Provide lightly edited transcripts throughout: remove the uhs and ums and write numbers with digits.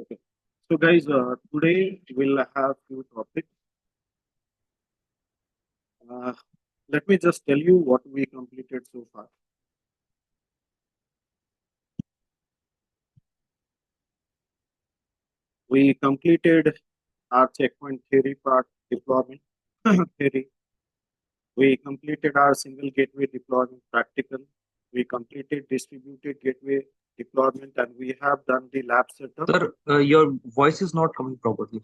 Okay. So guys, today we'll have few topics. Uh, Let me just tell you what we completed so far. We completed our checkpoint theory part deployment theory. We completed our single gateway deployment practical. We completed distributed gateway deployment, and we have done the lab setup. Sir, your voice is not coming properly.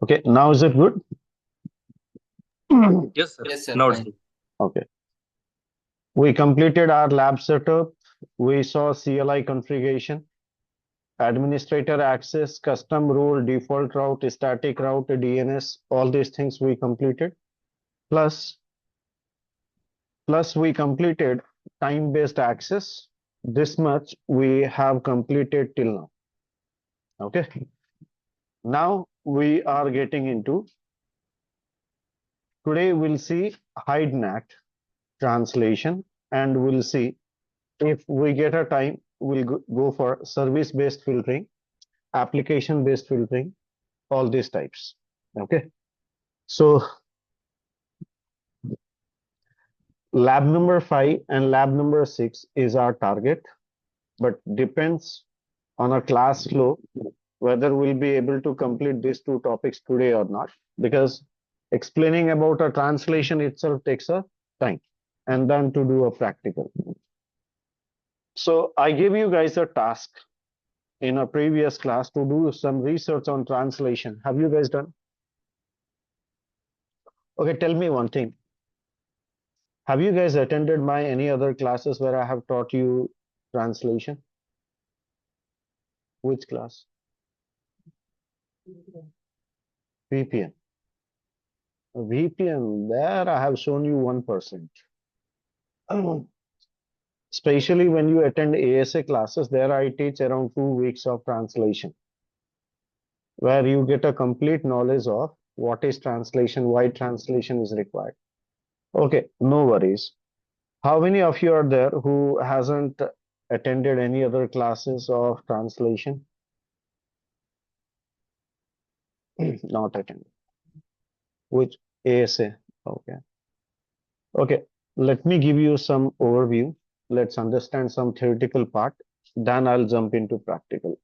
Okay, now is it good? Yes, sir. Yes, sir. Now it's Fine. good. Okay. We completed our lab setup. We saw CLI configuration, administrator access, custom rule, default route, static route, DNS, all these things we completed. Plus we completed time-based access. This much we have completed till now. Okay. Now we are getting into, today we'll see HideNAT translation, and we'll see if we get a time, we'll go for service-based filtering, application-based filtering, all these types. Okay. So lab number 5 and lab number 6 is our target, but depends on a class flow whether we'll be able to complete these two topics today or not, because explaining about a translation itself takes a time, and then to do a practical. So I gave you guys a task in a previous class to do some research on translation. Have you guys done? Okay, tell me one thing. Have you guys attended my any other classes where I have taught you translation? Which class? VPN. VPN, there I have shown you 1%. Especially when you attend ASA classes, there I teach around 2 weeks of translation, where you get a complete knowledge of what is translation, why translation is required. Okay, no worries. How many of you are there who hasn't attended any other classes of translation? Not attended. Which ASA? Okay. Okay, let me give you some overview. Let's understand some theoretical part, then I'll jump into practical.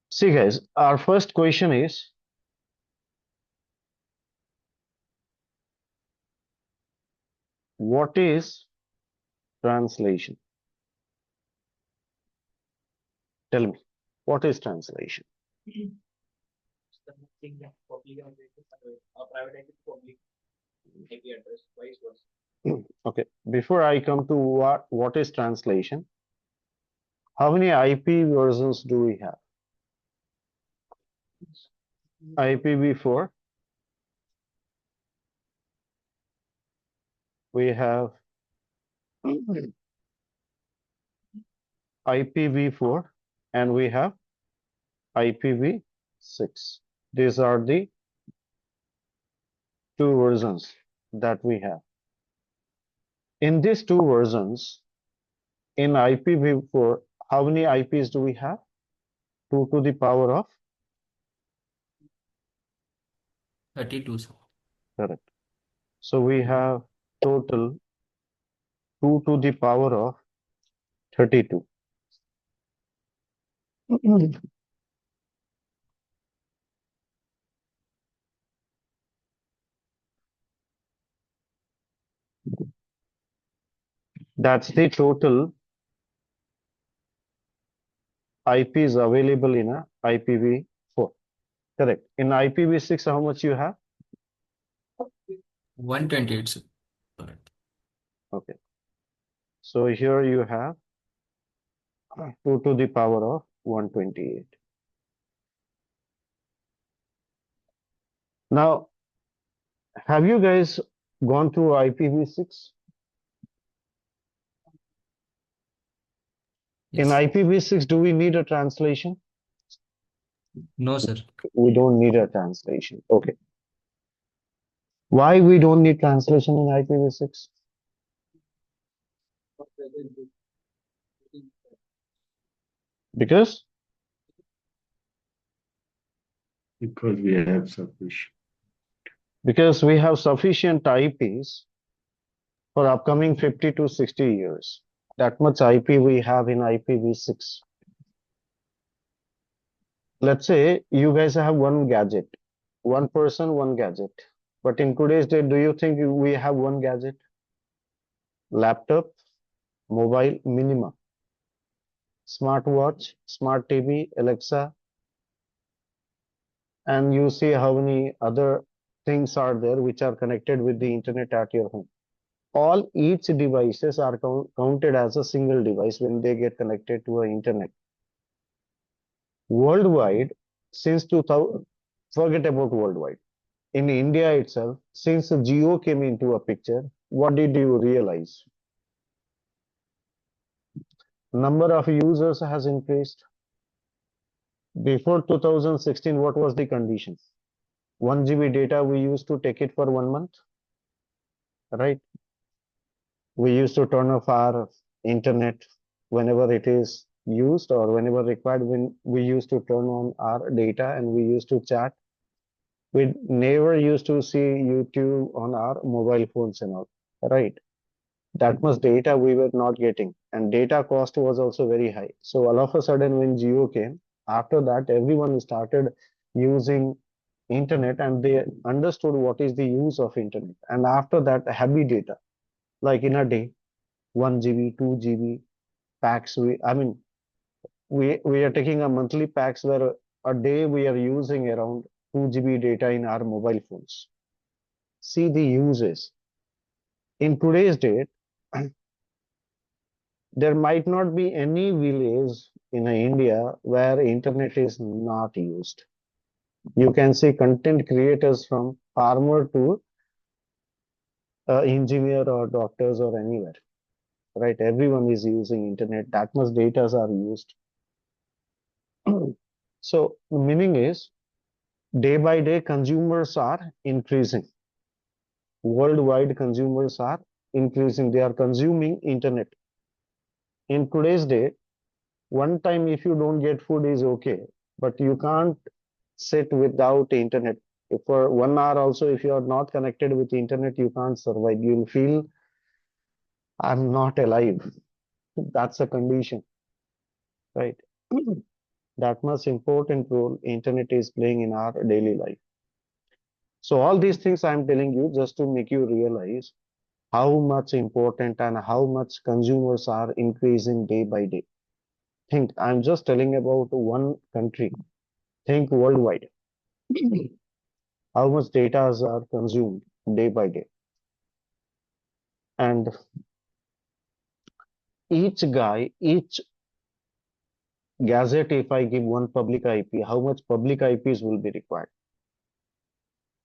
See guys, our first question is, what is translation? Tell me, what is translation? Okay, before I come to what is translation, how many IP versions do we have? IPv4. We have IPv4 and we have IPv6. These are the two versions that we have. In these two versions, in IPv4, how many IPs do we have? 2 to the power of? 32, sir. Correct. So we have total 2 to the power of 32. That's the total IPs available in a IPv4. Correct. In IPv6, how much you have? 128, sir. Correct. Okay. So here you have 2 to the power of 128. Now, have you guys gone through IPv6? In Yes. IPv6, do we need a translation? No, sir. We don't need a translation. Okay. Why we don't need translation in IPv6? Because Because we have sufficient. because we have sufficient IPs for upcoming 50 to 60 years. That much IP we have in IPv6. Let's say you guys have one gadget, one person, one gadget. But in today's day, do you think we have one gadget? Laptop, mobile, minimum. Smartwatch, smart TV, Alexa, and you see how many other things are there which are connected with the internet at your home. All each devices are counted as a single device when they get connected to an internet. Worldwide, since 2000, forget about worldwide. In India itself, since Jio came into a picture, what did you realize? Number of users has increased. Before 2016, what was the condition? 1 GB data, we used to take it for 1 month, right? We used to turn off our internet whenever it is used or whenever required. When we used to turn on our data and we used to chat, we never used to see YouTube on our mobile phones and all, right? That much data we were not getting, and data cost was also very high. So all of a sudden, when Jio came, after that, everyone started using internet and they understood what is the use of internet. And after that, heavy data, like in a day, 1 GB, 2 GB packs. We are taking a monthly packs where a day we are using around 2 GB data in our mobile phones. See the uses. In today's date, there might not be any village in India where internet is not used. You can see content creators from farmer to engineer or doctors or anywhere, right? Everyone is using internet. That much data are used. So the meaning is day by day consumers are increasing. Worldwide consumers are increasing. They are consuming internet. In today's day, one time if you don't get food is okay, but you can't sit without internet. If for 1 hour also, if you are not connected with the internet, you can't survive. You'll feel I'm not alive. That's a condition, right? That much important role internet is playing in our daily life. So all these things I'm telling you just to make you realize how much important and how much consumers are increasing day by day. Think, I'm just telling about one country. Think worldwide. How much data are consumed day by day. And each guy, each gazette, if I give one public IP, how much public IPs will be required?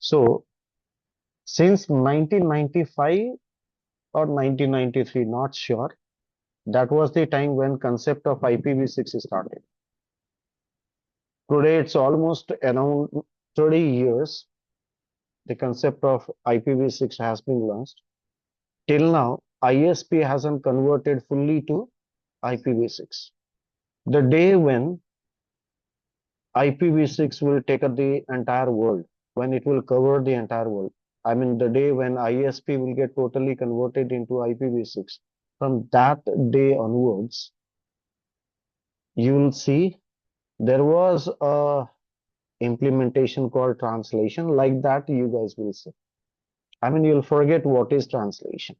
So since 1995 or 1993, not sure, that was the time when concept of IPv6 started. Today it's almost around 30 years the concept of IPv6 has been launched. Till now, ISP hasn't converted fully to IPv6. The day when IPv6 will take the entire world, when it will cover the entire world, I mean, the day when ISP will get totally converted into IPv6, from that day onwards, you will see there was a implementation called translation. Like that, you guys will see. I mean, you'll forget what is translation.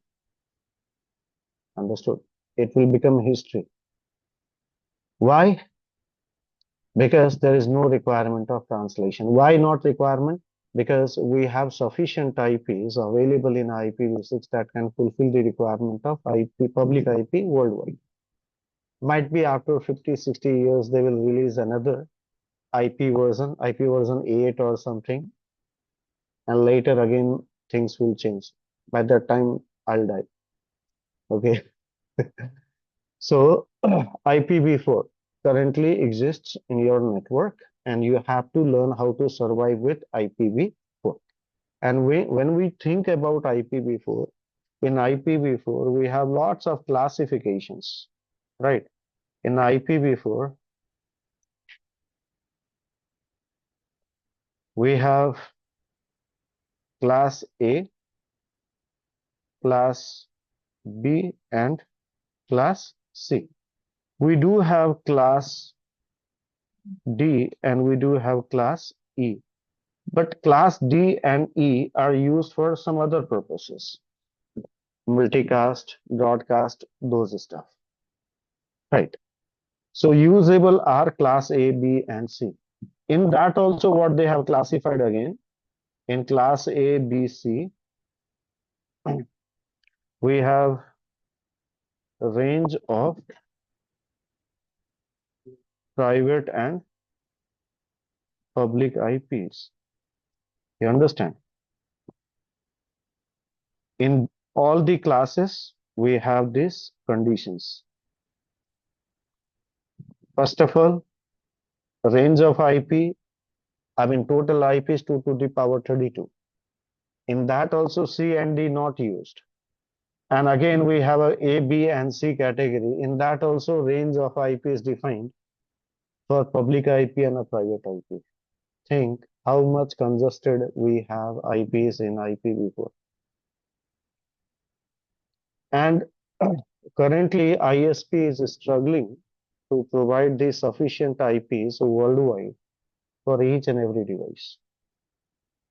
Understood? It will become history. Why? Because there is no requirement of translation. Why not requirement? Because we have sufficient IPs available in IPv6 that can fulfill the requirement of IP, public IP worldwide. Might be after 50, 60 years, they will release another IP version 8 or something. And later again, things will change. By that time, I'll die. Okay. So IPv4 currently exists in your network, and you have to learn how to survive with IPv4. And when we think about IPv4, in IPv4, we have lots of classifications, right? In IPv4, we have class A, class B, and class C. We do have class D and we do have class E. But class D and E are used for some other purposes. Multicast, broadcast, those stuff. Right. So usable are class A, B, and C. In that also what they have classified again, in class A, B, C, we have a range of private and public IPs. You understand? In all the classes, we have these conditions. First of all, range of IP, total IP is 2 to the power 32. In that also C and D not used. And again, we have a B, and C category. In that also range of IP is defined for public IP and a private IP. Think how much congested we have IPs in IPv4. And currently, ISP is struggling to provide the sufficient IPs worldwide for each and every device.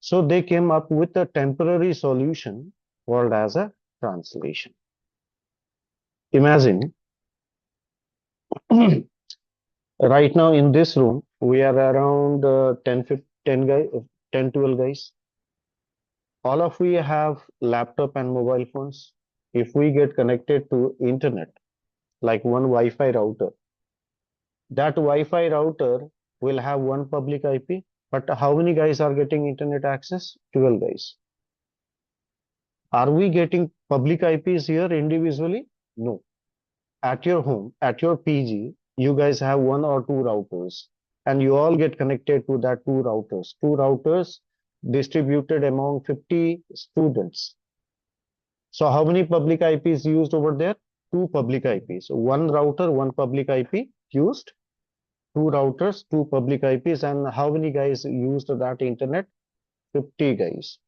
So they came up with a temporary solution called as a translation. Imagine right now in this room, we are around 10 guys, 10, 12 guys. All of we have laptop and mobile phones. If we get connected to internet, like one Wi-Fi router, that Wi-Fi router will have one public IP, but how many guys are getting internet access? 12 guys. Are we getting public IPs here individually? No. At your home, at your PG, you guys have one or two routers, and you all get connected to that two routers. Two routers distributed among 50 students. So how many public IPs used over there? Two public IPs. One router, one public IP used. Two routers, two public IPs, and how many guys used that internet? 50 guys.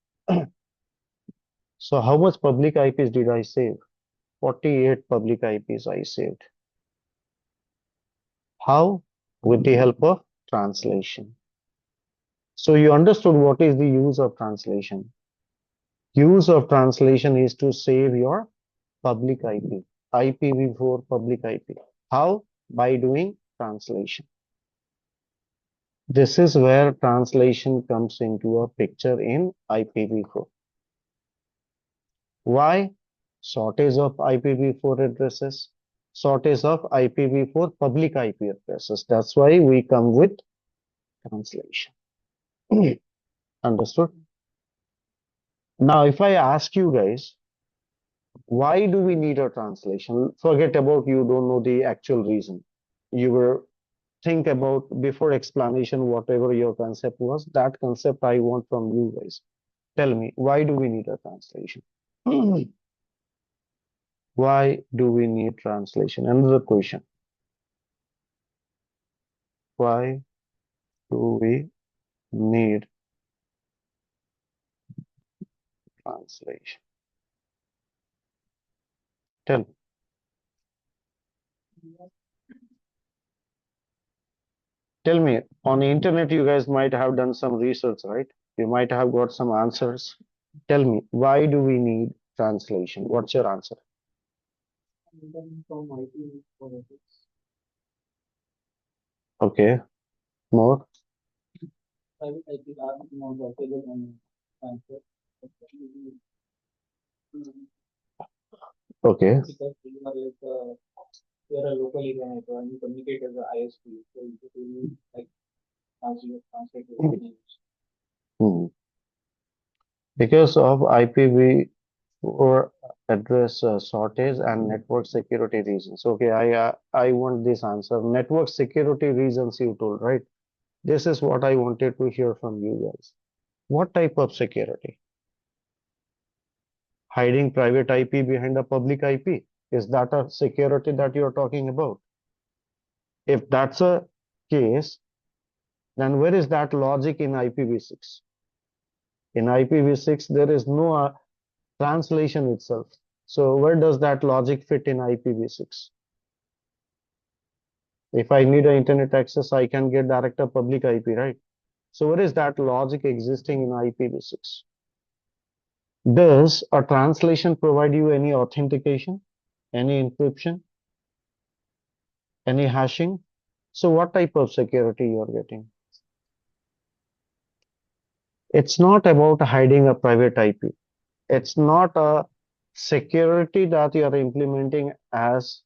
So how much public IPs did I save? 48 public IPs I saved. How? With the help of translation. So you understood what is the use of translation. Use of translation is to save your public IP, IPv4 public IP. How? By doing translation. This is where translation comes into a picture in IPv4. Why? Shortage of IPv4 addresses, shortage of IPv4 public IP addresses. That's why we come with translation. Understood? Now, if I ask you guys, why do we need a translation? Forget about you don't know the actual reason. You will think about before explanation, whatever your concept was, that concept I want from you guys. Tell me, why do we need a translation? Why do we need translation? Another question. Why do we need translation? Tell me. Tell me, on the internet, you guys might have done some research, right? You might have got some answers. Tell me, why do we need translation? What's your answer? Okay, more? Okay, you're a local area network and you communicate as a ISP, so it will like translate your messages. Hmm. Because of IPv4 address shortage and network security reasons. Okay, I want this answer. Network security reasons you told, right? This is what I wanted to hear from you guys. What type of security? Hiding private IP behind a public IP? Is that a security that you're talking about? If that's a case, then where is that logic in IPv6? In IPv6, there is no translation itself. So where does that logic fit in IPv6? If I need an internet access, I can get direct a public IP, right? So where is that logic existing in IPv6? Does a translation provide you any authentication, any encryption, any hashing? So what type of security you are getting? It's not about hiding a private IP. It's not a security that you are implementing as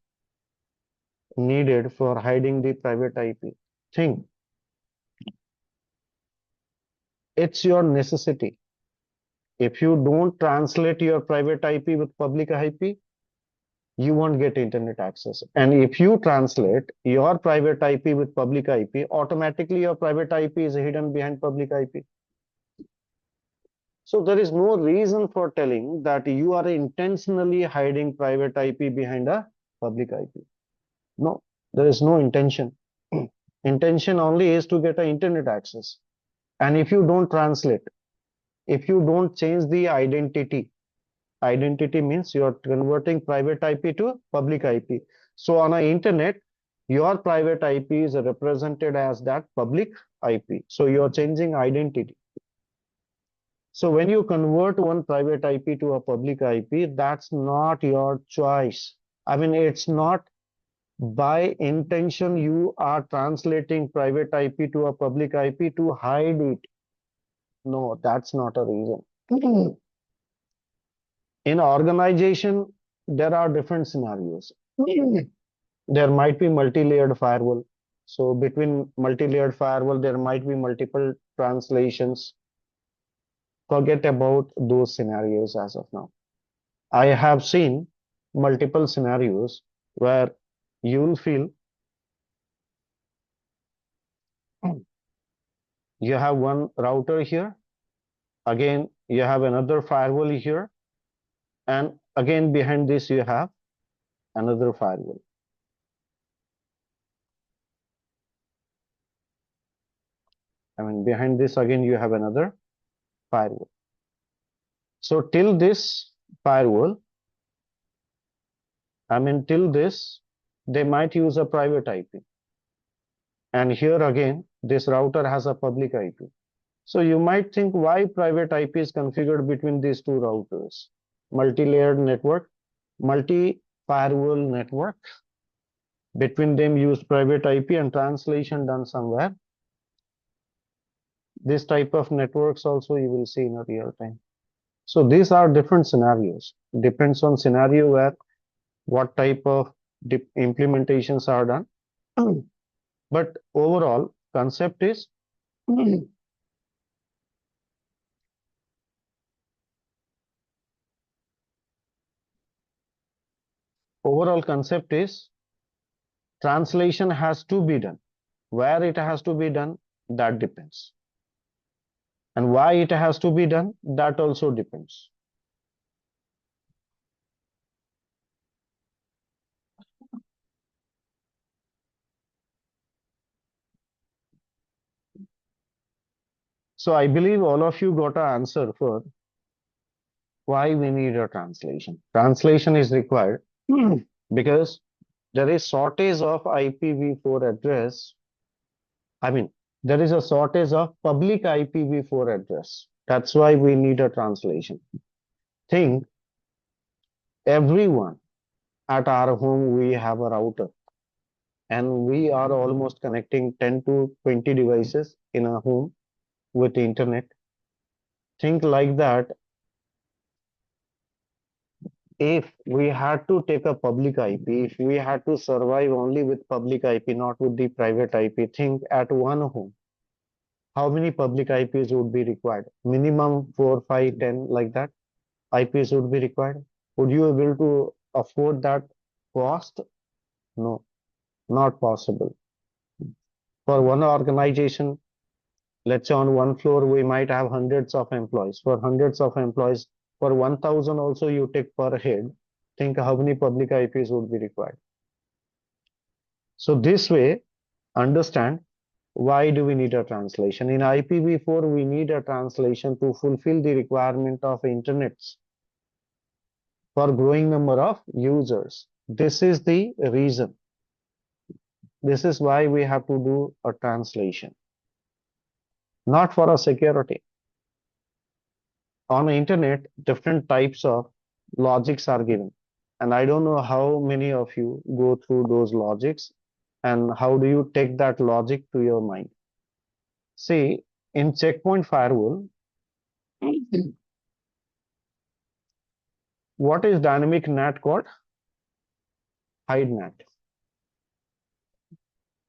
needed for hiding the private IP. Think, it's your necessity. If you don't translate your private IP with public IP, you won't get internet access. And if you translate your private IP with public IP, automatically your private IP is hidden behind public IP. So there is no reason for telling that you are intentionally hiding private IP behind a public IP. No, there is no intention. Intention only is to get an internet access. And if you don't translate, if you don't change the identity, identity means you are converting private IP to public IP. So on an internet, your private IP is represented as that public IP. So you are changing identity. So when you convert one private IP to a public IP, that's not your choice. I mean, it's not by intention you are translating private IP to a public IP to hide it. No, that's not a reason. In organization, there are different scenarios. There might be multi-layered firewall. So between multi-layered firewall, there might be multiple translations. Forget about those scenarios as of now. I have seen multiple scenarios where you'll feel you have one router here, again, you have another firewall here, and again, behind this, you have another firewall. I mean, behind this, again, you have another firewall. So till this firewall, I mean, till this, they might use a private IP. And here again, this router has a public IP. So you might think why private IP is configured between these two routers? Multi-layered network, multi-firewall network. Between them use private IP and translation done somewhere. This type of networks also you will see in a real time. So these are different scenarios. Depends on scenario where what type of implementations are done. But overall concept is overall concept is translation has to be done. Where it has to be done, that depends. And why it has to be done, that also depends. So I believe all of you got an answer for why we need a translation. Translation is required because there is shortage of IPv4 address. I mean, there is a shortage of public IPv4 address. That's why we need a translation. Think everyone at our home, we have a router and we are almost connecting 10 to 20 devices in a home with internet. Think like that. if we had to take a public IP, if we had to survive only with public IP, not with the private IP, think at one home, how many public IPs would be required? Minimum 4, 5, 10, like that IPs would be required. Would you able to afford that cost? No, not possible. For one organization, let's say on one floor, we might have hundreds of employees. For hundreds of employees, for 1,000 also you take per head, think how many public IPs would be required. So this way, understand why do we need a translation? In IPv4, we need a translation to fulfill the requirement of internets for growing number of users. This is the reason. This is why we have to do a translation, not for a security. On the internet, different types of logics are given. And I don't know how many of you go through those logics and how do you take that logic to your mind. See, in checkpoint firewall, what is dynamic NAT called? Hide NAT.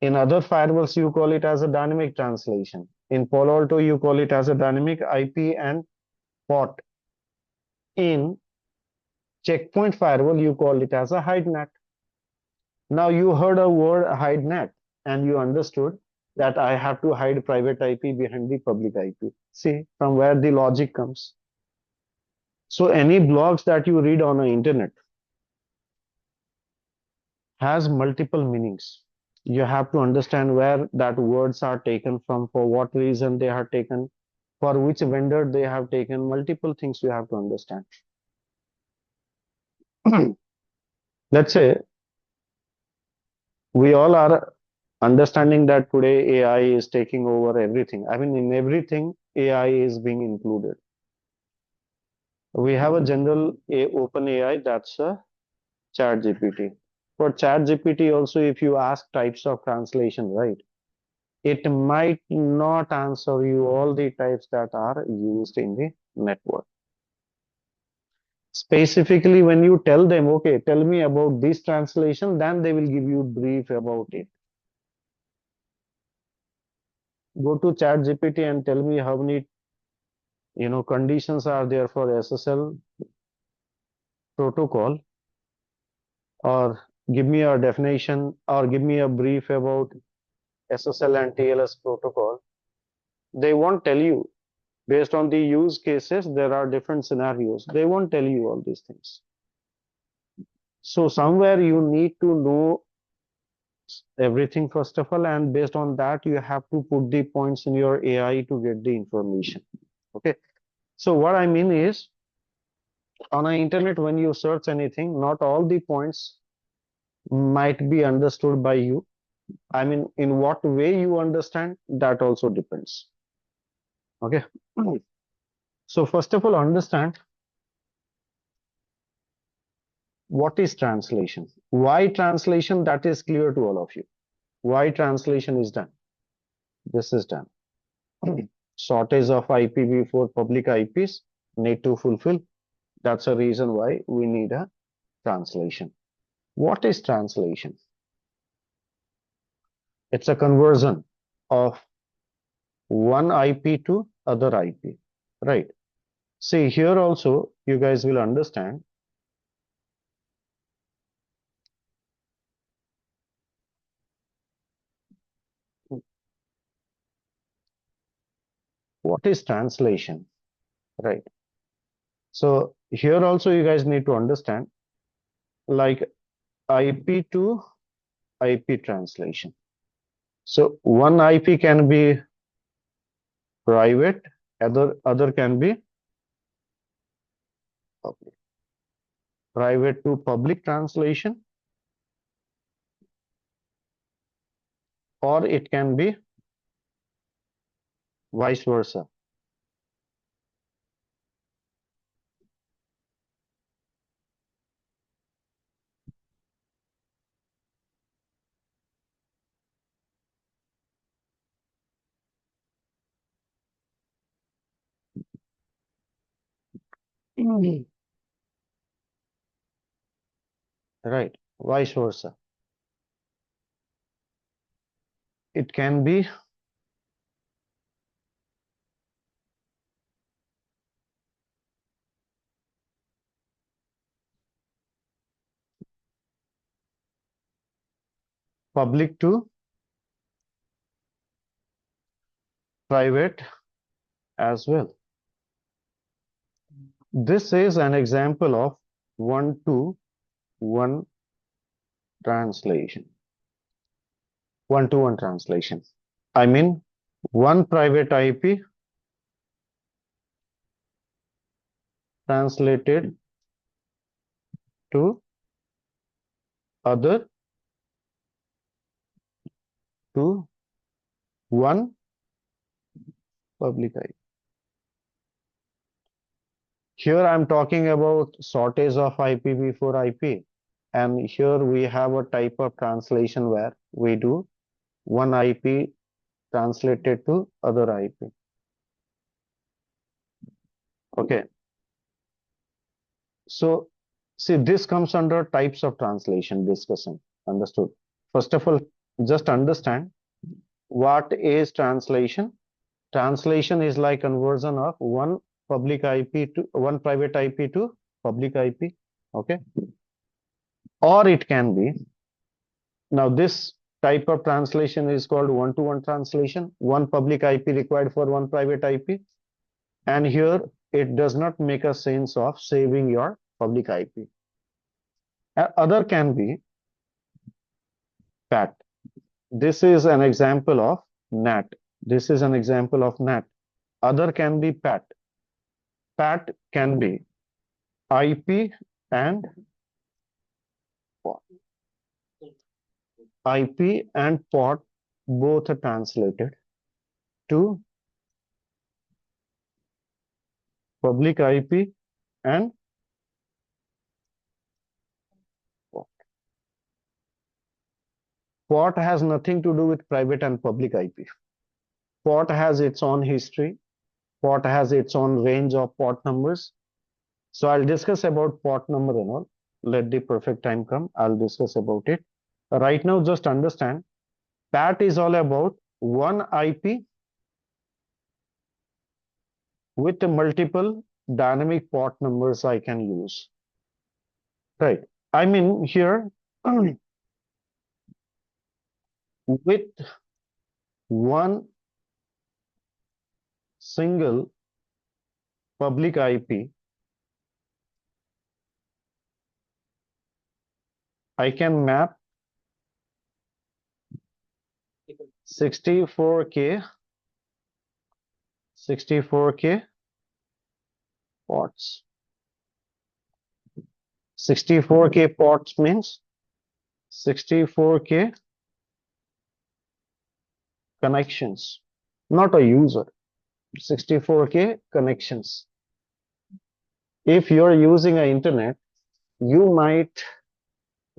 In other firewalls, you call it as a dynamic translation. In Palo Alto, you call it as a dynamic IP and port. In checkpoint firewall, you call it as a hide NAT. Now you heard a word hide NAT and you understood that I have to hide private IP behind the public IP. See from where the logic comes. So any blogs that you read on the internet has multiple meanings. You have to understand where that words are taken from, for what reason they are taken, for which vendor they have taken, multiple things you have to understand. Let's say we all are understanding that today AI is taking over everything. I mean, in everything, AI is being included. We have a general open AI, that's a chat GPT. For chat GPT also, if you ask types of translation, right, it might not answer you all the types that are used in the network. Specifically, when you tell them, okay, tell me about this translation, then they will give you brief about it. Go to chat GPT and tell me how many conditions are there for SSL protocol, or give me a definition or give me a brief about SSL and TLS protocol. They won't tell you. Based on the use cases, there are different scenarios. They won't tell you all these things. So somewhere you need to know everything first of all, and based on that, you have to put the points in your AI to get the information. Okay. So what I mean is, on the internet, when you search anything, not all the points might be understood by you. I mean, in what way you understand, that also depends. Okay. So first of all, understand what is translation. Why translation? That is clear to all of you. Why translation is done? This is done. Shortage of IPv4 public IPs need to fulfill. That's a reason why we need a translation. What is translation? It's a conversion of one IP to other IP, right? See, here also you guys will understand. What is translation, right? So here also you guys need to understand, like IP to IP translation. So one IP can be private, other can be public. Private to public translation, or it can be vice versa. right? Vice versa. It can be public to private as well. This is an example of one-to-one translation. One-to-one translation. I mean, one private IP translated to other to one public IP. Here I'm talking about shortage of IPv4 IP, and here we have a type of translation where we do one IP translated to other IP. Okay. So see, this comes under types of translation discussion. Understood? First of all, just understand what is translation. Translation is like conversion of one public IP to one private IP to public IP. Okay. Or it can be, now this type of translation is called one-to-one translation. One public IP required for one private IP. And here it does not make a sense of saving your public IP. Other can be PAT. This is an example of NAT. This is an example of NAT. Other can be PAT. PAT can be IP and IP and port both are translated to public IP and port. Port has nothing to do with private and public IP. Port has its own history. Port has its own range of port numbers. So I'll discuss about port number and all. Let the perfect time come. I'll discuss about it. Right now, just understand, PAT is all about one IP with multiple dynamic port numbers I can use. Right. I mean here, with one single public IP, I can map 64K ports. 64K ports means 64K connections, not a user. 64K connections. If you're using an internet, you might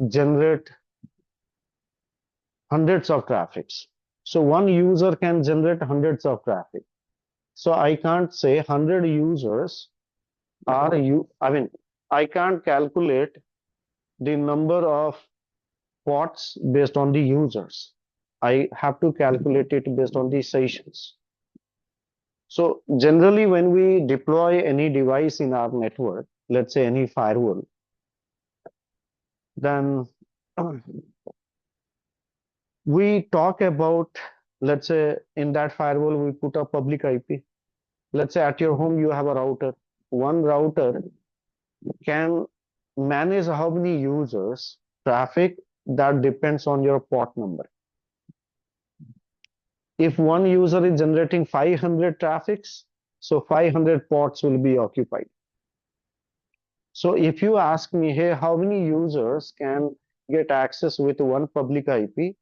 generate hundreds of traffics. So one user can generate hundreds of traffic. So I can't say 100 users are I can't calculate the number of ports based on the users. I have to calculate it based on the sessions. So generally, when we deploy any device in our network, let's say any firewall, then we talk about, let's say in that firewall, we put a public IP. Let's say at your home, you have a router. One router can manage how many users traffic, that depends on your port number. If one user is generating 500 traffics, so 500 ports will be occupied. So if you ask me, hey, how many users can get access with one public IP,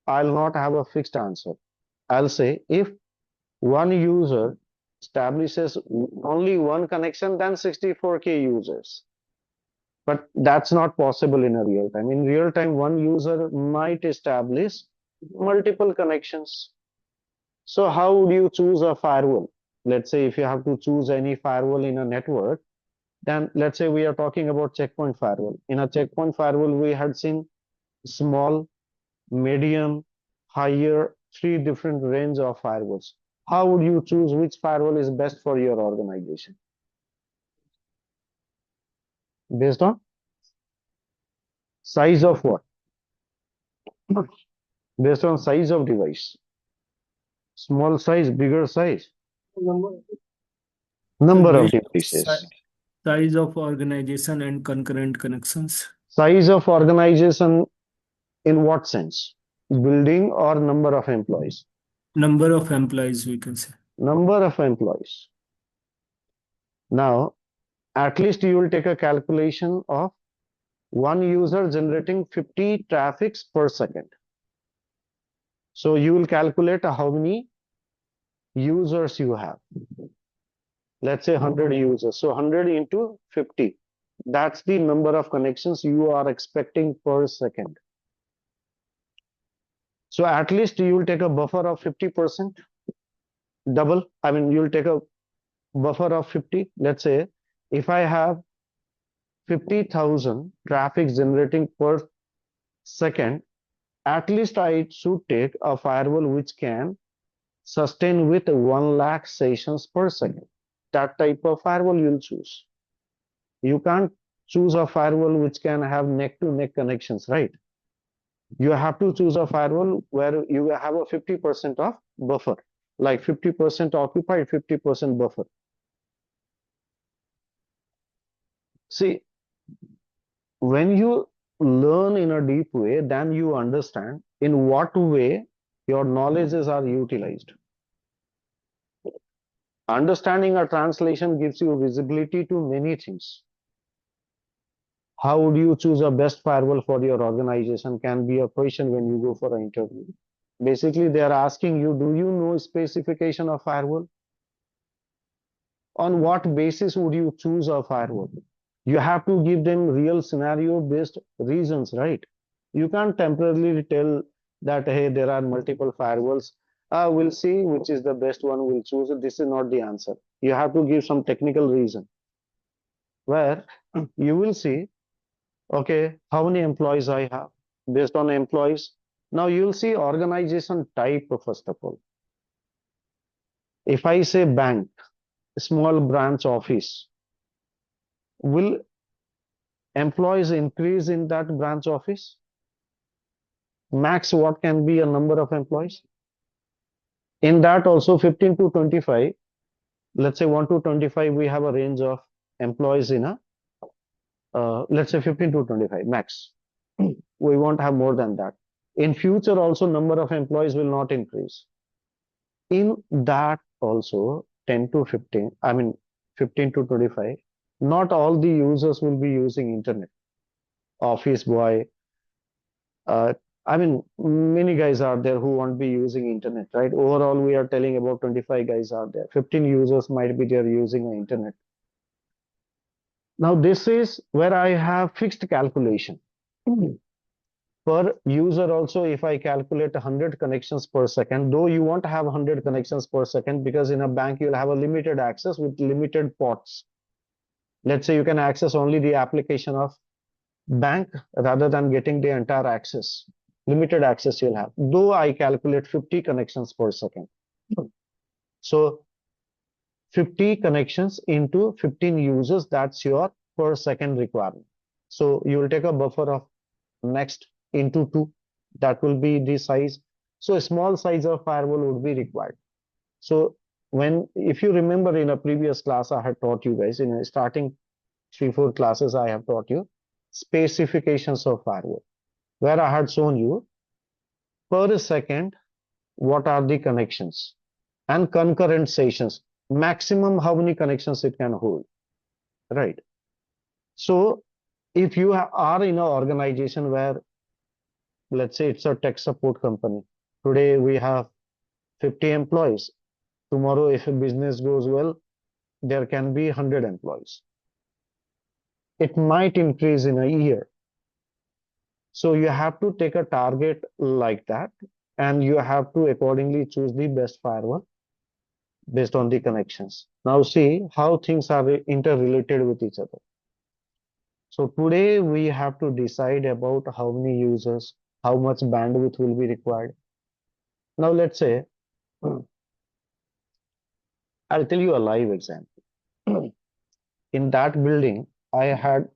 I'll not have a fixed answer. I'll say if one user establishes only one connection, then 64K users. But that's not possible in a real time. In real time, one user might establish multiple connections. So how would you choose a firewall? Let's say if you have to choose any firewall in a network, Then let's say we are talking about checkpoint firewall. In a checkpoint firewall, we had seen small, medium, higher, three different range of firewalls. How would you choose which firewall is best for your organization? Based on size of what? Based on size of device. Small size, bigger size, number of Based devices. size of organization and concurrent connections. Size of organization in what sense? Building or number of employees? Number of employees, we can say. Number of employees. Now, at least you will take a calculation of one user generating 50 traffics per second. So you will calculate how many users you have. Let's say 100 users. So 100 into 50. That's the number of connections you are expecting per second. So at least you will take a buffer of 50%. Double. I mean, you'll take a buffer of 50. Let's say if I have 50,000 traffic generating per second, at least I should take a firewall which can sustain with 1 lakh sessions per second. That type of firewall you'll choose. You can't choose a firewall which can have neck-to-neck connections, right? You have to choose a firewall where you have a 50% of buffer, like 50% occupied, 50% buffer. See, when you learn in a deep way, then you understand in what way your knowledges are utilized. Understanding a translation gives you visibility to many things. How would you choose a best firewall for your organization can be a question when you go for an interview. Basically, they are asking you, do you know specification of firewall? On what basis would you choose a firewall? You have to give them real scenario based reasons, right? You can't temporarily tell that, hey, there are multiple firewalls. We'll see which is the best one, we'll choose it. This is not the answer. You have to give some technical reason where you will see, okay, how many employees I have based on employees. Now you'll see organization type first of all. If I say bank, small branch office, will employees increase in that branch office? Max what can be a number of employees? In that also 15 to 25, let's say 1 to 25, we have a range of employees in a, let's say 15 to 25 max. We won't have more than that. In future also number of employees will not increase. In that also 10 to 15, I mean 15 to 25, not all the users will be using internet. Office boy, I mean, many guys are there who won't be using internet, right? Overall, we are telling about 25 guys are there. 15 users might be there using the internet. Now, this is where I have fixed calculation. Per user also, if I calculate 100 connections per second, though you won't have 100 connections per second because in a bank, you'll have a limited access with limited ports. Let's say you can access only the application of bank rather than getting the entire access. Limited access you'll have, though I calculate 50 connections per second. So 50 connections into 15 users, that's your per second requirement. So you will take a buffer of next into 2, that will be the size. So a small size of firewall would be required. So if you remember in a previous class, I had taught you guys in starting 3-4 classes, I have taught you specifications of firewall, where I had shown you per second what are the connections and concurrent sessions, maximum how many connections it can hold, right? So if you are in an organization where, let's say it's a tech support company, today we have 50 employees, tomorrow if a business goes well, there can be 100 employees. It might increase in a year. So you have to take a target like that, and you have to accordingly choose the best firewall. based on the connections. Now see how things are interrelated with each other. So today we have to decide about how many users, how much bandwidth will be required. Now let's say, I'll tell you a live example. In that building, I have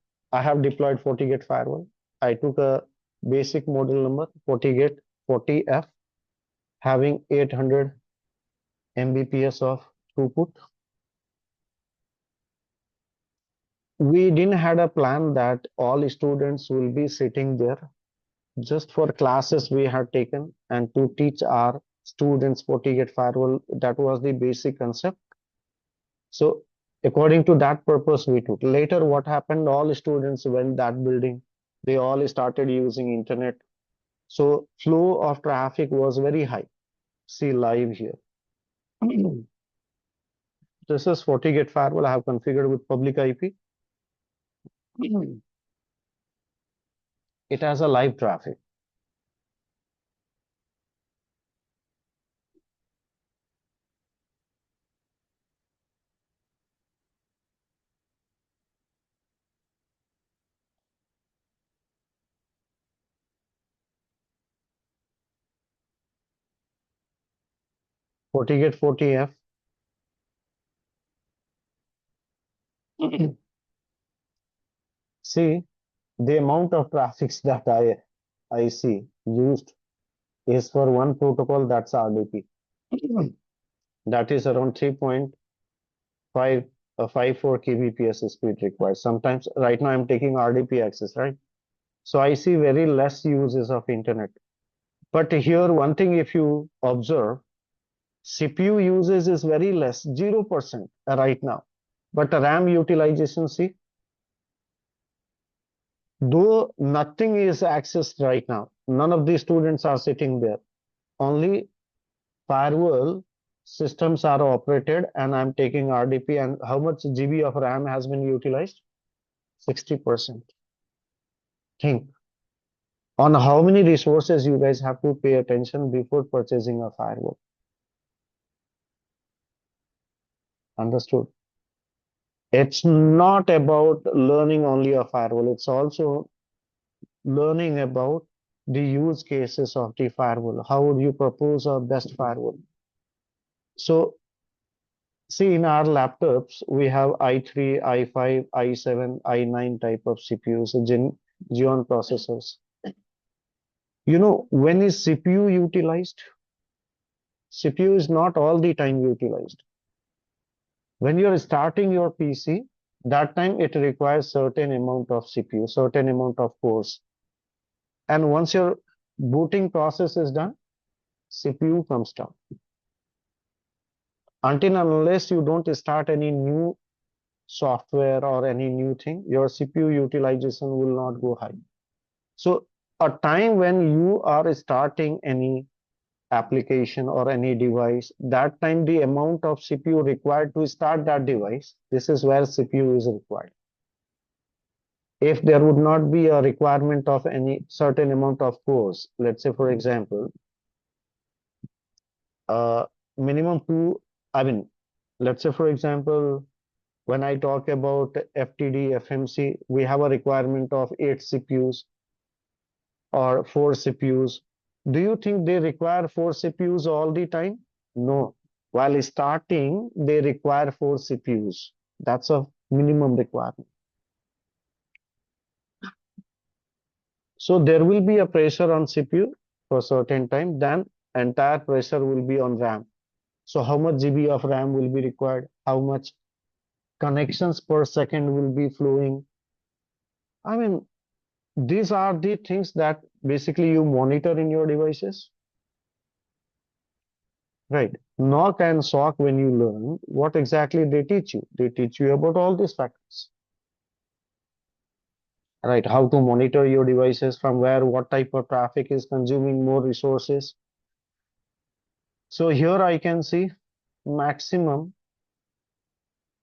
deployed FortiGate firewall. I took a basic model number, FortiGate 40F, having 800 Mbps of throughput. We didn't had a plan that all students will be sitting there. Just for classes we had taken and to teach our students FortiGate firewall. That was the basic concept. So according to that purpose we took. Later what happened, all students went that building. They all started using internet. So flow of traffic was very high. See live here. This is FortiGate firewall I have configured with public IP. It has a live traffic. FortiGate 40F. See the amount of traffics that I see used is for one protocol, that's RDP. That is around 3.54 kbps speed required. Sometimes right now I'm taking RDP access, right? So I see very less uses of internet. But here one thing, if you observe, CPU usage is very less, 0% right now. But RAM utilization, see, though nothing is accessed right now, none of the students are sitting there. Only firewall systems are operated and I'm taking RDP, and how much GB of RAM has been utilized? 60%. Think on how many resources you guys have to pay attention before purchasing a firewall. Understood? It's not about learning only a firewall, it's also learning about the use cases of the firewall. How would you propose a best firewall? So see, in our laptops, we have i3, i5, i7, i9 type of CPUs, Xeon processors. You know, when is CPU utilized? CPU is not all the time utilized. When you're starting your PC, that time it requires certain amount of CPU, certain amount of cores. And once your booting process is done, CPU comes down. Until and unless you don't start any new software or any new thing, your CPU utilization will not go high. So a time when you are starting any application or any device, that time the amount of CPU required to start that device, this is where CPU is required. If there would not be a requirement of any certain amount of cores, let's say for example, minimum two, I mean, let's say for example, when I talk about FTD, FMC, we have a requirement of 8 CPUs or 4 CPUs. Do you think they require 4 CPUs all the time? No. While starting, they require 4 CPUs. That's a minimum requirement. So there will be a pressure on CPU for a certain time, then entire pressure will be on RAM. So how much GB of RAM will be required? How much connections per second will be flowing? I mean, these are the things that basically you monitor in your devices. Right. NOC and SOC, when you learn, what exactly they teach you? They teach you about all these factors. Right. How to monitor your devices, from where, what type of traffic is consuming more resources. So here I can see maximum,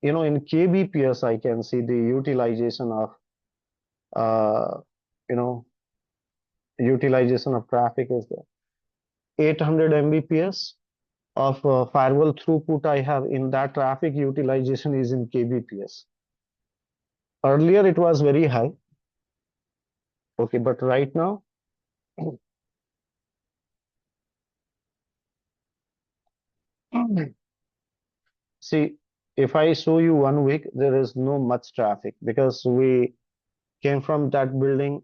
in kbps, I can see the utilization of, uh, you know, utilization of traffic is there. 800 Mbps, of firewall throughput I have in that traffic utilization is in kbps. Earlier it was very high. Okay, but right now see, if I show you 1 week, there is no much traffic because we came from that building,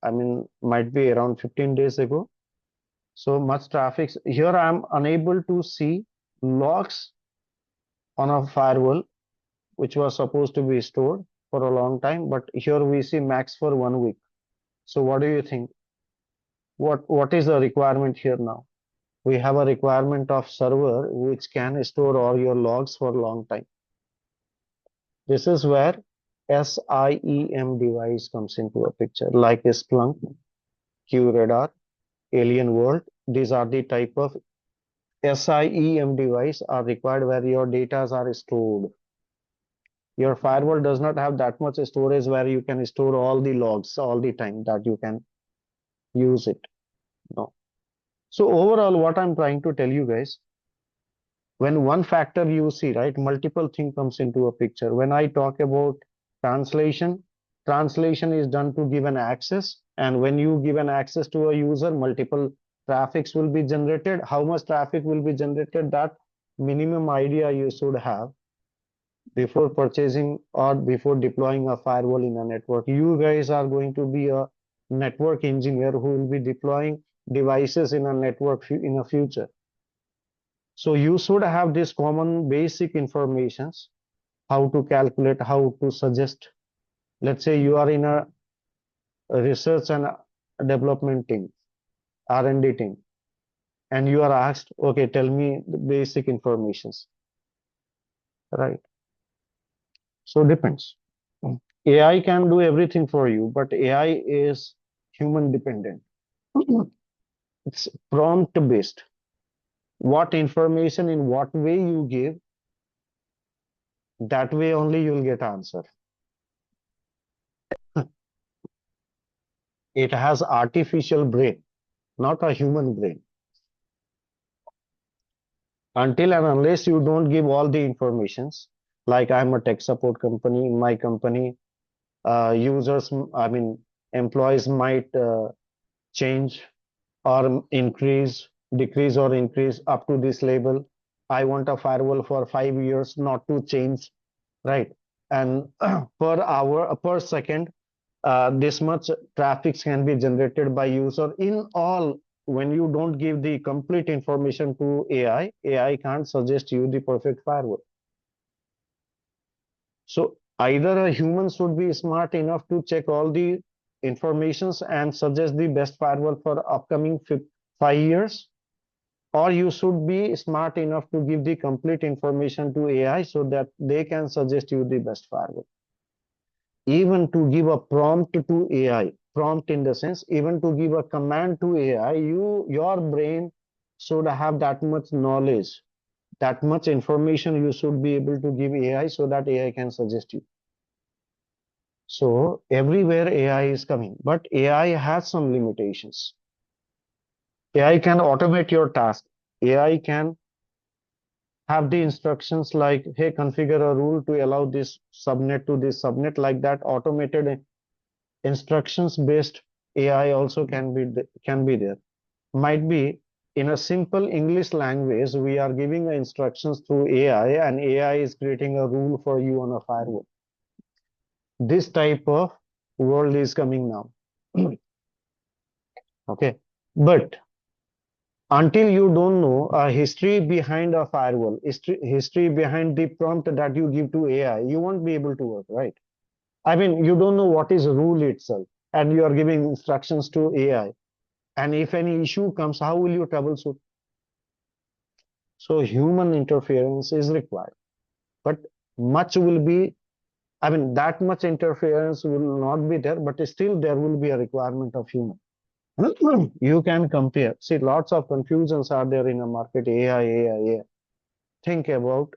I mean, might be around 15 days ago. So much traffic. Here I am unable to see logs on a firewall, which was supposed to be stored for a long time, but here we see max for 1 week. So what do you think? What is the requirement here now? We have a requirement of server which can store all your logs for a long time. This is where SIEM device comes into a picture, like Splunk, QRadar, Alien World. These are the type of SIEM device are required where your data are stored. Your firewall does not have that much storage where you can store all the logs all the time that you can use it. No. So overall, what I'm trying to tell you guys, when one factor you see, right, multiple thing comes into a picture. When I talk about translation, translation is done to give an access, and when you give an access to a user, multiple traffics will be generated. How much traffic will be generated? That minimum idea you should have before purchasing or before deploying a firewall in a network. You guys are going to be a network engineer who will be deploying devices in a network in a future. So you should have this common basic informations, how to calculate, how to suggest. Let's say you are in a research and development team, R&D team, and you are asked, okay, tell me the basic informations, right? So depends. AI can do everything for you, but AI is human dependent. It's prompt based. What information in what way you give, that way only you'll get answer. It has artificial brain, not a human brain. Until and unless you don't give all the informations, like I'm a tech support company, in my company, users, I mean, employees might change or increase, decrease or increase up to this level. I want a firewall for 5 years, not to change, right? And per hour, per second, this much traffic can be generated by user in all. When you don't give the complete information to AI can't suggest you the perfect firewall. So either a human should be smart enough to check all the informations and suggest the best firewall for upcoming 5 years, or you should be smart enough to give the complete information to AI so that they can suggest you the best firewall. Even to give a prompt to AI, prompt in the sense, even to give a command to AI, your brain should have that much knowledge, that much information you should be able to give AI so that AI can suggest you. So everywhere AI is coming, but AI has some limitations. AI can automate your task. AI can have the instructions like, hey, configure a rule to allow this subnet to this subnet, like that. Automated instructions based AI also can be there. Might be in a simple English language, we are giving instructions through AI and AI is creating a rule for you on a firewall. This type of world is coming now. Okay, but until you don't know a history behind a firewall, history behind the prompt that you give to AI, you won't be able to work, right? I mean, you don't know what is rule itself, and you are giving instructions to AI. And if any issue comes, how will you troubleshoot? So human interference is required, but much will be, I mean, that much interference will not be there, but still there will be a requirement of human. You can compare. See, lots of confusions are there in the market. AI. Think about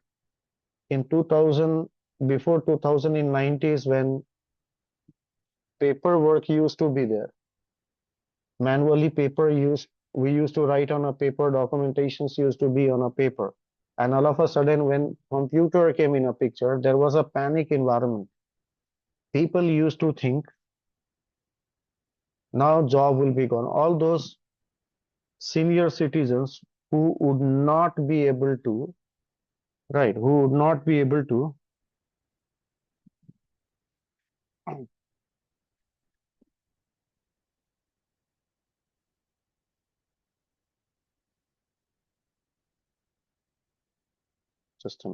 in 2000, before 2000 in 90s when paperwork used to be there. Manually paper used we used to write on a paper, documentations used to be on a paper. And all of a sudden, when computer came in a picture, there was a panic environment. People used to think now job will be gone. All those senior citizens who would not be able to, right, who would not be able to just a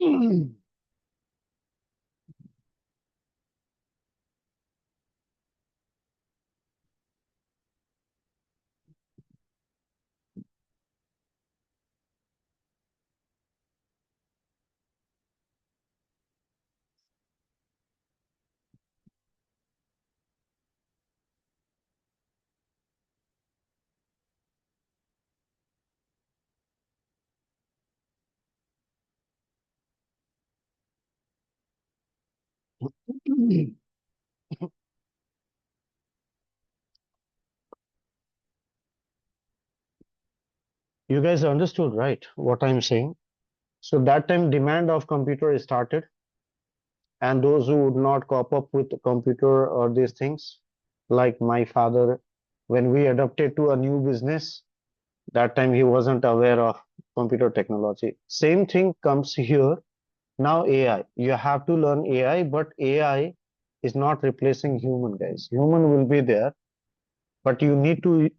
minute. You guys understood, right, what I'm saying? So that time demand of computer started, and those who would not cope up with the computer or these things, like my father, when we adapted to a new business, that time he wasn't aware of computer technology. Same thing comes here. Now AI, you have to learn AI, but AI is not replacing human, guys. Human will be there, but you need to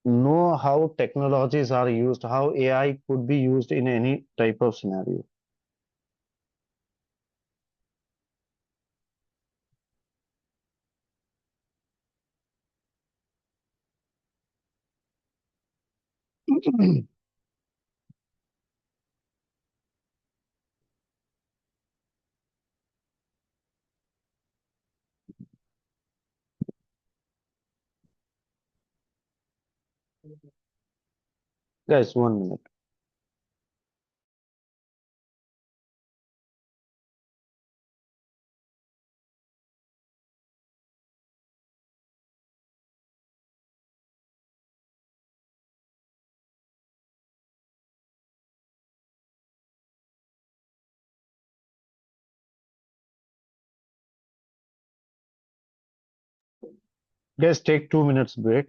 know how technologies are used, how AI could be used in any type of scenario. Guys, 1 minute. Guys, take 2 minutes break.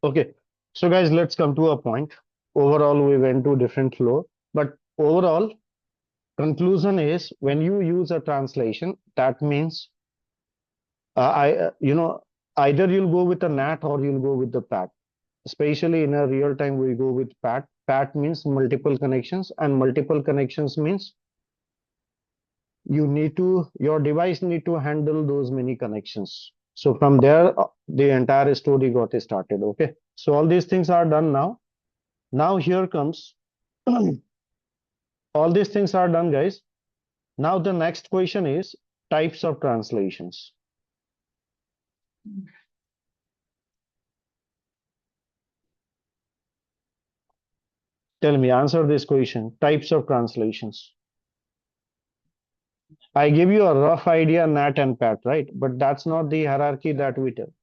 Okay, so guys, let's come to a point. Overall, we went to different flow, but overall conclusion is when you use a translation, that means either you'll go with a NAT or you'll go with the PAT. Especially in a real time, we go with PAT. PAT means multiple connections, and multiple connections means your device need to handle those many connections. So from there, the entire story got started. Okay, so all these things are done now. Now here comes all these things are done, guys. Now the next question is types of translations. Tell me, answer this question. Types of translations. I give you a rough idea, NAT and PAT, right? But that's not the hierarchy that we tell.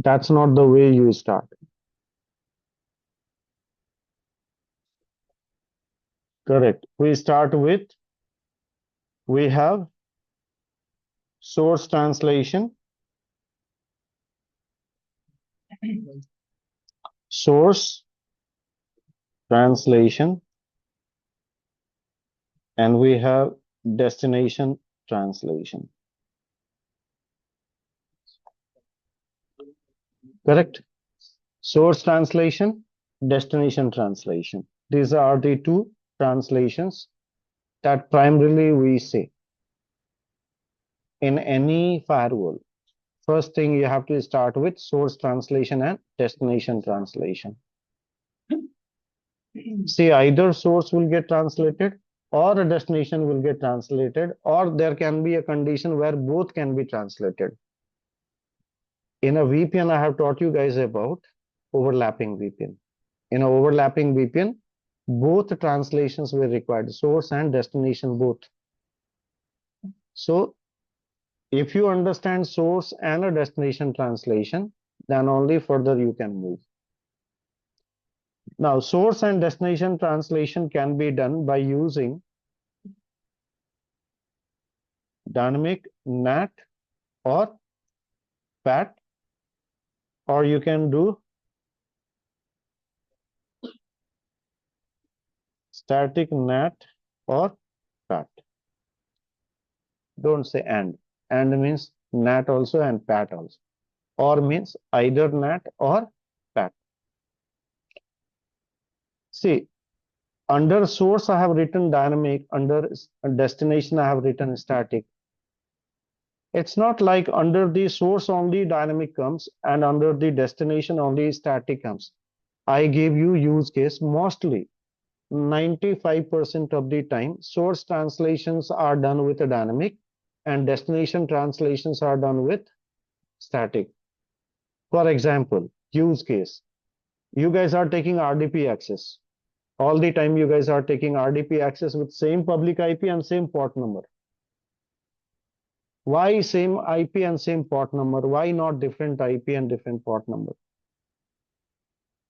That's not the way you start. Correct. We start with, we have source translation, source translation, and we have destination translation. Correct? Source translation, destination translation. These are the two translations that primarily we say in any firewall. First thing you have to start with source translation and destination translation. See, either source will get translated or a destination will get translated, or there can be a condition where both can be translated. In a VPN, I have taught you guys about overlapping VPN. In an overlapping VPN, both translations were required, source and destination both. So if you understand source and a destination translation, then only further you can move. Now, source and destination translation can be done by using dynamic NAT or PAT, or you can do static NAT or PAT. Don't say and. And means NAT also and PAT also. Or means either NAT or PAT. See, under source I have written dynamic, under destination I have written static. It's not like under the source only dynamic comes and under the destination only static comes. I gave you use case. Mostly 95% of the time source translations are done with a dynamic and destination translations are done with static. For example, use case. You guys are taking RDP access. All the time you guys are taking RDP access with same public IP and same port number. Why same IP and same port number? Why not different IP and different port number?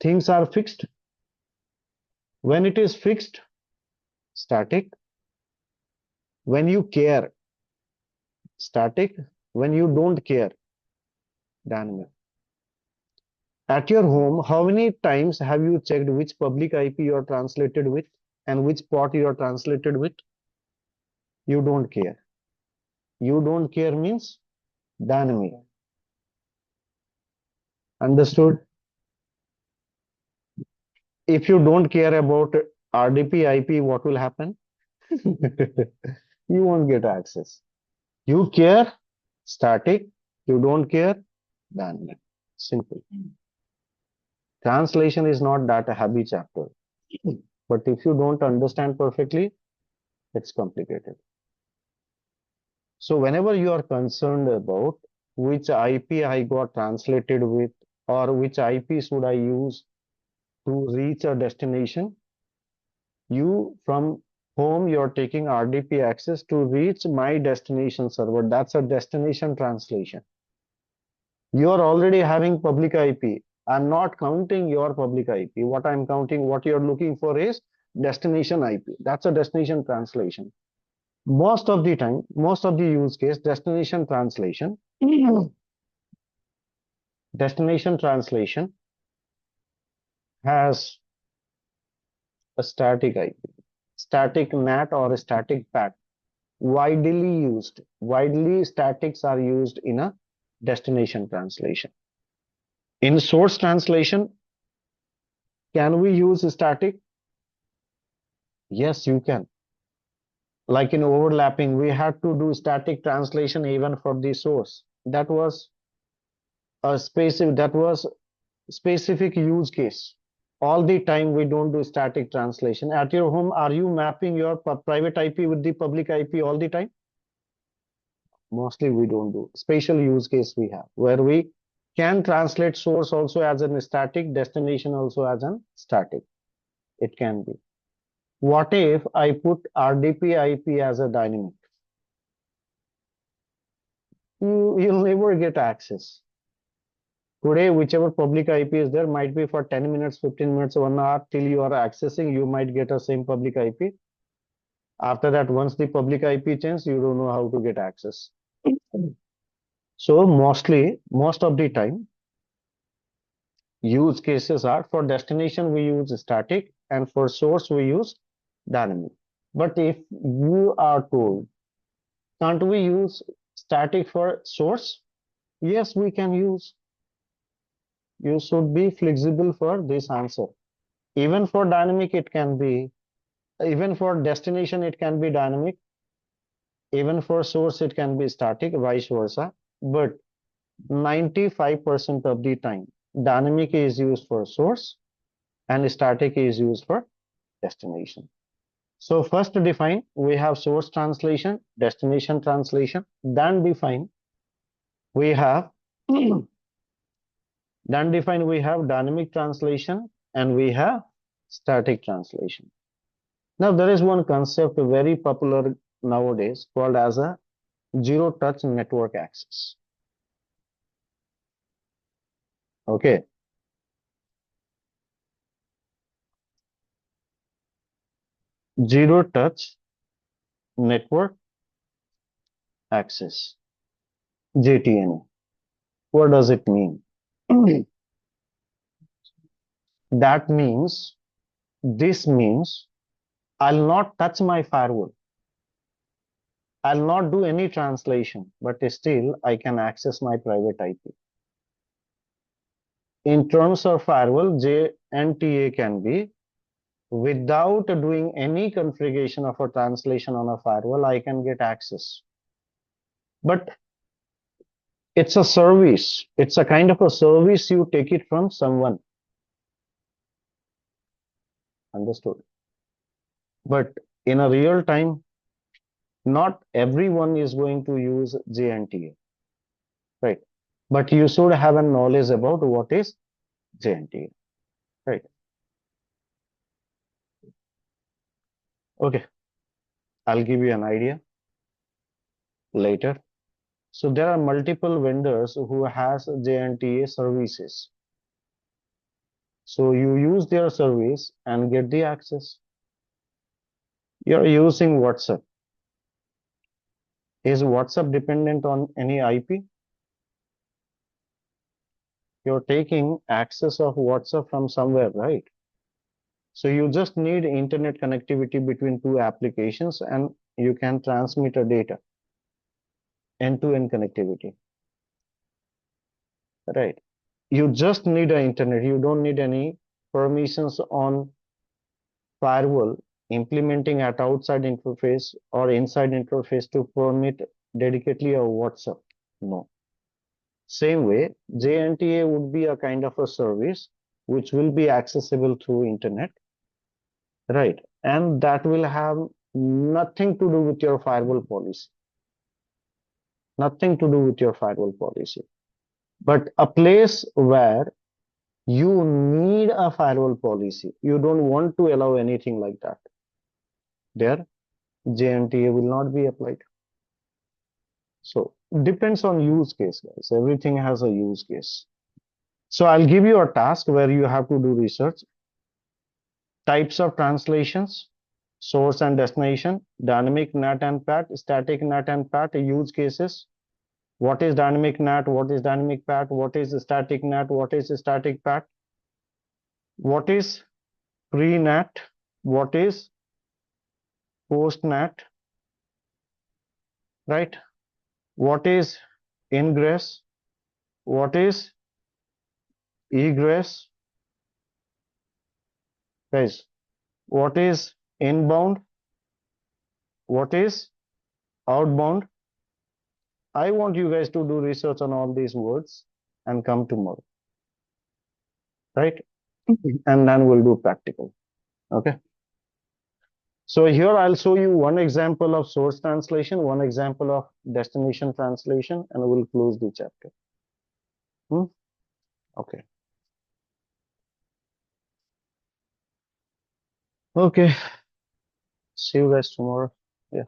Things are fixed. When it is fixed, static. When you care, static. When you don't care, dynamic. At your home, how many times have you checked which public IP you are translated with and which port you are translated with? You don't care. You don't care means dynamic. Understood? If you don't care about RDP IP, what will happen? You won't get access. You care, static. You don't care, dynamic. Simple. Translation is not that a heavy chapter. But if you don't understand perfectly, it's complicated. So whenever you are concerned about which IP I got translated with or which IP should I use to reach a destination, you from home you're taking RDP access to reach my destination server. That's a destination translation. You are already having public IP. I'm not counting your public IP. What I'm counting, what you're looking for is destination IP. That's a destination translation. Most of the time, most of the use case, destination translation has a static IP, static NAT or a static PAT, widely used. Widely statics are used in a destination translation. In source translation, can we use static? Yes, you can. Like in overlapping, we had to do static translation even for the source. That was specific use case. All the time we don't do static translation. At your home, are you mapping your private IP with the public IP all the time? Mostly we don't do. Special use case we have where we can translate source also as an static, destination also as an static. It can be. What if I put RDP IP as a dynamic? You'll never get access. Today, whichever public IP is there might be for 10 minutes, 15 minutes, 1 hour till you are accessing, you might get a same public IP. After that, once the public IP changes, you don't know how to get access. So most of the time, use cases are for destination, we use static, and for source, we use dynamic. But if you are told, can't we use static for source? Yes, we can use. You should be flexible for this answer. Even for dynamic, it can be, even for destination, it can be dynamic. Even for source, it can be static, vice versa. But 95% of the time, dynamic is used for source and static is used for destination. So first define, we have source translation, destination translation, then define, we have dynamic translation and we have static translation. Now there is one concept very popular nowadays called as a zero touch network access. Okay. Zero touch network access, ZTNA. What does it mean? That means, this means I'll not touch my firewall. I'll not do any translation, but still I can access my private IP. In terms of firewall, JNTA can be without doing any configuration of a translation on a firewall, I can get access. But it's a service. It's a kind of a service you take it from someone. Understood? But in a real time, not everyone is going to use JNTA, right? But you should have a knowledge about what is JNTA, right? Okay, I'll give you an idea later. So there are multiple vendors who has JNTA services. So you use their service and get the access. You're using WhatsApp. Is WhatsApp dependent on any IP? You're taking access of WhatsApp from somewhere, right? So you just need internet connectivity between two applications and you can transmit a data. End-to-end connectivity, right? You just need an internet. You don't need any permissions on firewall implementing at outside interface or inside interface to permit dedicatedly a WhatsApp. No. Same way, JNTA would be a kind of a service which will be accessible through internet, right? And that will have nothing to do with your firewall policy. Nothing to do with your firewall policy. But a place where you need a firewall policy, you don't want to allow anything like that, there JNTA will not be applied. So depends on use case, guys. Everything has a use case. So I'll give you a task where you have to do research. Types of translations, source and destination, dynamic NAT and PAT, static NAT and PAT, use cases. What is dynamic NAT? What is dynamic PAT? What is static NAT? What is static PAT? What is pre-NAT? What is post-NAT? Right? What is ingress? What is egress? Guys, what is inbound? What is outbound? I want you guys to do research on all these words and come tomorrow. Right? And then we'll do practical. Okay. So here I'll show you one example of source translation, one example of destination translation, and we'll close the chapter. Okay. Okay. See you guys tomorrow. Yeah.